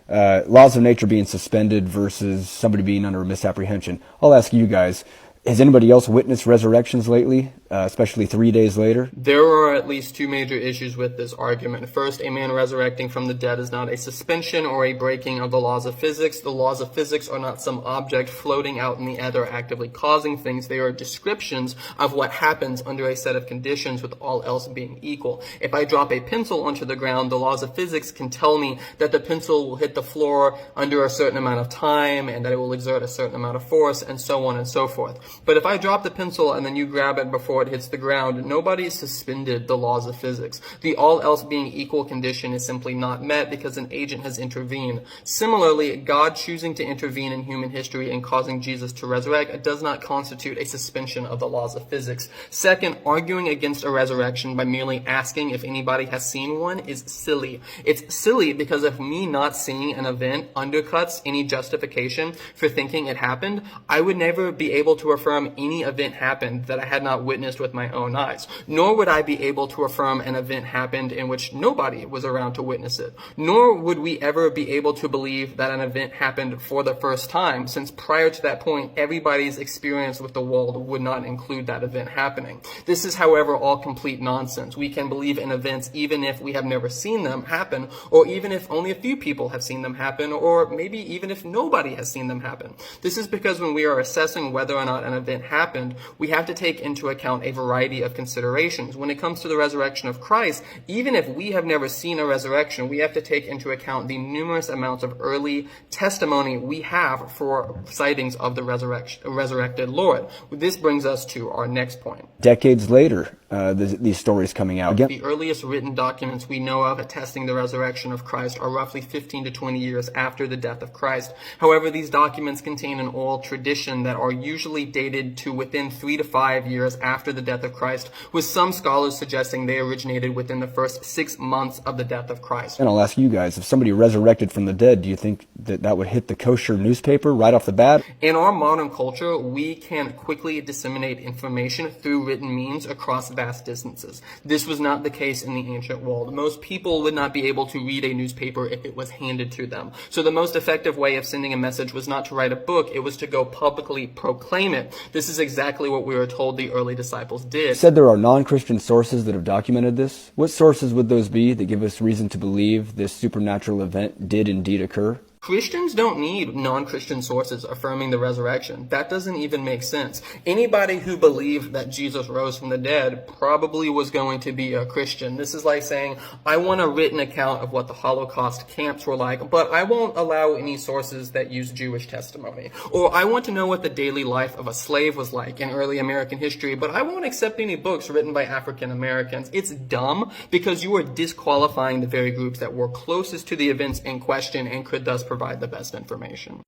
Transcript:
Laws of nature being suspended versus somebody being under a misapprehension. I'll ask you guys, has anybody else witnessed resurrections lately, especially 3 days later? There are at least two major issues with this argument. First, a man resurrecting from the dead is not a suspension or a breaking of the laws of physics. The laws of physics are not some object floating out in the ether actively causing things. They are descriptions of what happens under a set of conditions with all else being equal. If I drop a pencil onto the ground, the laws of physics can tell me that the pencil will hit the floor under a certain amount of time and that it will exert a certain amount of force and so on and so forth. But if I drop the pencil and then you grab it before it hits the ground, nobody suspended the laws of physics. The all else being equal condition is simply not met because an agent has intervened. Similarly, God choosing to intervene in human history and causing Jesus to resurrect does not constitute a suspension of the laws of physics. Second, arguing against a resurrection by merely asking if anybody has seen one is silly. It's silly because if me not seeing an event undercuts any justification for thinking it happened, I would never be able to affirm any event happened that I had not witnessed with my own eyes. Nor would I be able to affirm an event happened in which nobody was around to witness it. Nor would we ever be able to believe that an event happened for the first time, since prior to that point, everybody's experience with the world would not include that event happening. This is, however, all complete nonsense. We can believe in events even if we have never seen them happen, or even if only a few people have seen them happen, or maybe even if nobody has seen them happen. This is because when we are assessing whether or not an event happened, we have to take into account a variety of considerations. When it comes to the resurrection of Christ, even if we have never seen a resurrection, we have to take into account the numerous amounts of early testimony we have for sightings of the resurrected Lord. This brings us to our next point. Decades later, these stories coming out. The earliest written documents we know of attesting the resurrection of Christ are roughly 15 to 20 years after the death of Christ. However, these documents contain an oral tradition that are usually dated to within 3 to 5 years after the death of Christ, with some scholars suggesting they originated within the first 6 months of the death of Christ. And I'll ask you guys, if somebody resurrected from the dead, do you think that would hit the kosher newspaper right off the bat? In our modern culture, we can quickly disseminate information through written means across vast distances. This was not the case in the ancient world. Most people would not be able to read a newspaper if it was handed to them. So the most effective way of sending a message was not to write a book, it was to go publicly proclaim it. This is exactly what we were told the early disciples did. You said there are non-Christian sources that have documented this. What sources would those be that give us reason to believe this supernatural event did indeed occur? Christians don't need non-Christian sources affirming the resurrection. That doesn't even make sense. Anybody who believed that Jesus rose from the dead probably was going to be a Christian. This is like saying, I want a written account of what the Holocaust camps were like, but I won't allow any sources that use Jewish testimony. Or I want to know what the daily life of a slave was like in early American history, but I won't accept any books written by African Americans. It's dumb because you are disqualifying the very groups that were closest to the events in question and could thus provide the best information.